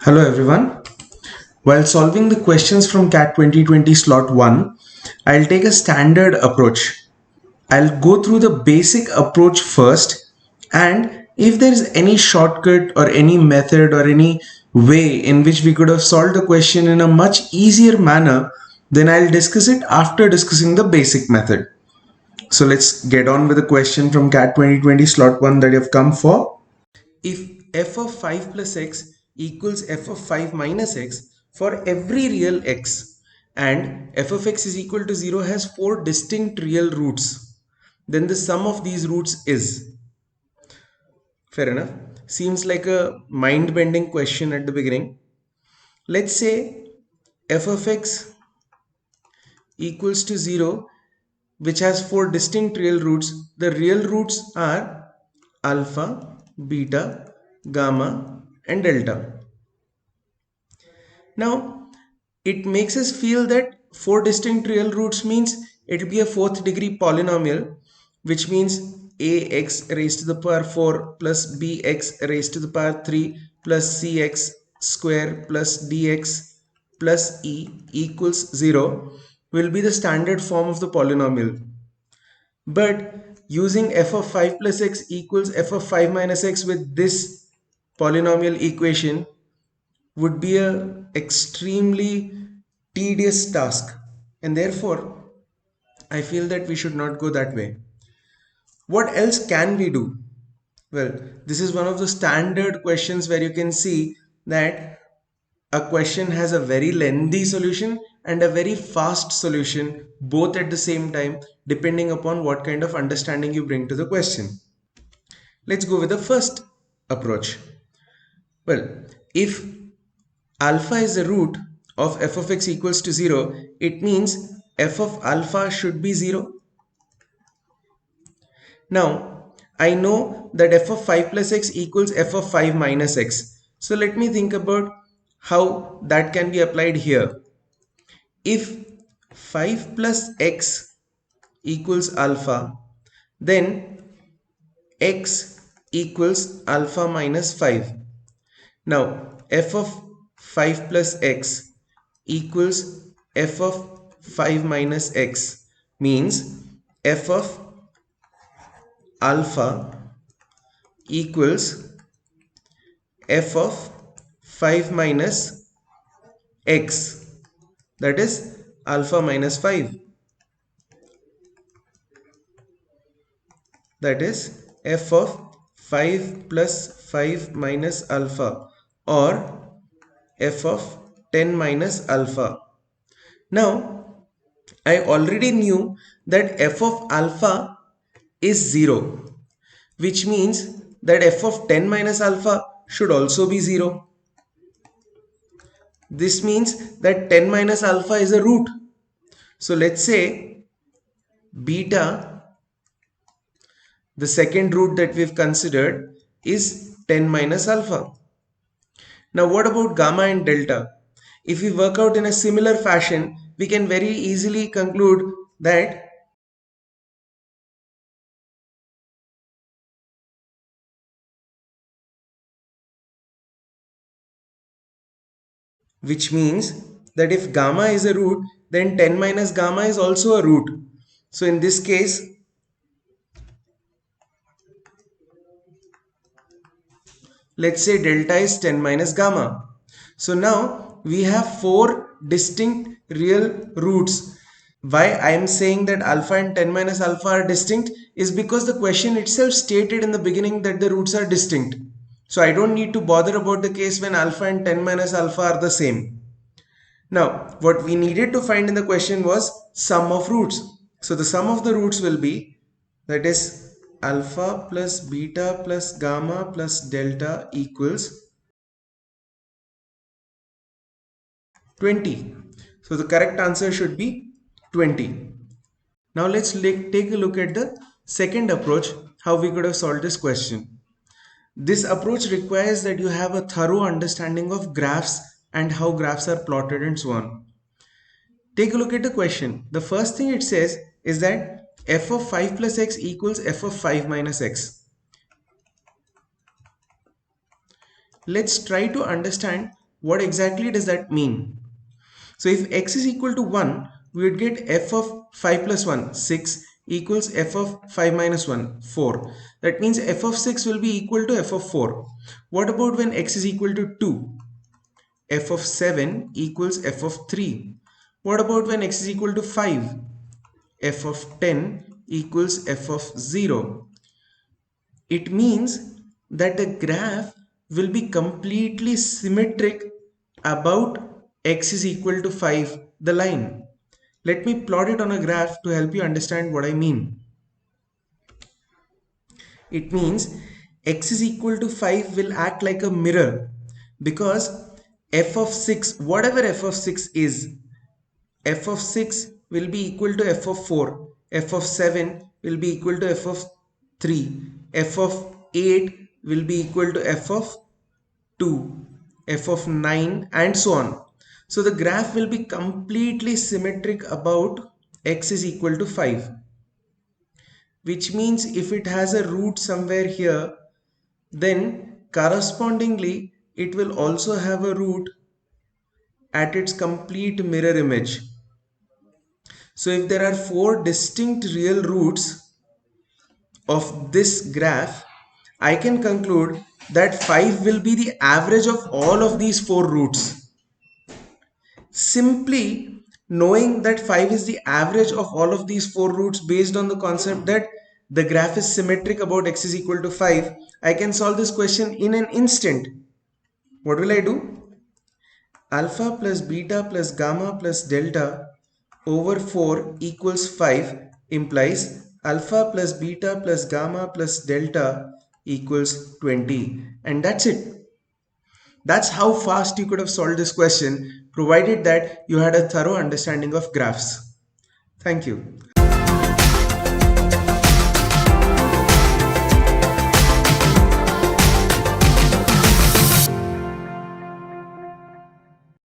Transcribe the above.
Hello everyone. While solving the questions from CAT 2020 slot 1, I'll take a standard approach. I'll go through the basic approach first, and if there is any shortcut or any method or any way in which we could have solved the question in a much easier manner, then I'll discuss it after discussing the basic method. So let's get on with the question from CAT 2020 slot 1 that you have come for. If f of 5 plus x equals f of 5 minus x for every real x and f of x is equal to 0 has 4 distinct real roots, then the sum of these roots is. Fair enough. Seems like a mind-bending question at the beginning. Let's say f of x equals to 0, which has 4 distinct real roots. The real roots are alpha, beta, gamma and delta. Now it makes us feel that 4 distinct real roots means it will be a 4th degree polynomial, which means ax raised to the power 4 plus bx raised to the power 3 plus cx square plus dx plus e equals 0 will be the standard form of the polynomial. But using f of 5 plus x equals f of 5 minus x with this polynomial equation would be a extremely tedious task, and therefore I feel that we should not go that way. What else can we do? Well, this is one of the standard questions where you can see that a question has a very lengthy solution and a very fast solution both at the same time, depending upon what kind of understanding you bring to the question. Let's go with the first approach. Well, if alpha is the root of f of x equals to 0, it means f of alpha should be 0. Now, I know that f of 5 plus x equals f of 5 minus x. So let me think about how that can be applied here. If 5 plus x equals alpha, then x equals alpha minus 5. Now, f of 5 plus x equals f of 5 minus x means f of alpha equals f of 5 minus x, that is alpha minus 5, that is f of 5 plus 5 minus alpha, or f of 10 minus alpha. Now I already knew that f of alpha is 0, which means that f of 10 minus alpha should also be 0. This means that 10 minus alpha is a root. So let's say beta, the second root that we've considered, is 10 minus alpha. Now what about gamma and delta? If we work out in a similar fashion, we can very easily conclude that which means that if gamma is a root, then 10 minus gamma is also a root. So in this case, let's say delta is 10 minus gamma. So now we have 4 distinct real roots. Why I am saying that alpha and 10 minus alpha are distinct is because the question itself stated in the beginning that the roots are distinct. So I don't need to bother about the case when alpha and 10 minus alpha are the same. Now, what we needed to find in the question was sum of roots. So the sum of the roots will be, that is alpha plus beta plus gamma plus delta equals 20. So the correct answer should be 20. Now let's take a look at the second approach, how we could have solved this question. This approach requires that you have a thorough understanding of graphs and how graphs are plotted and so on. Take a look at the question. The first thing it says is that f of 5 plus x equals f of 5 minus x. Let's try to understand What exactly does that mean? So if x is equal to 1, we would get f of 5 plus 1, 6 equals f of 5 minus 1, 4. That means f of 6 will be equal to f of 4. What about when x is equal to 2? F of 7 equals f of 3. What about when x is equal to 5? F of 10 equals f of 0. It means that the graph will be completely symmetric about x is equal to 5, the line. Let me plot it on a graph to help you understand what I mean. It means x is equal to 5 will act like a mirror because f of 6, whatever f of 6 is, f of 6 will be equal to f of 4, f of 7 will be equal to f of 3, f of 8 will be equal to f of 2, f of 9 and so on. So the graph will be completely symmetric about x is equal to 5, which means if it has a root somewhere here, then correspondingly it will also have a root at its complete mirror image. So if there are four distinct real roots of this graph, I can conclude that 5 will be the average of all of these four roots. Simply knowing that 5 is the average of all of these four roots based on the concept that the graph is symmetric about x is equal to 5, I can solve this question in an instant. What will I do? Alpha plus beta plus gamma plus delta over 4 equals 5 implies alpha plus beta plus gamma plus delta equals 20, and that's it. That's how fast you could have solved this question provided that you had a thorough understanding of graphs. Thank you.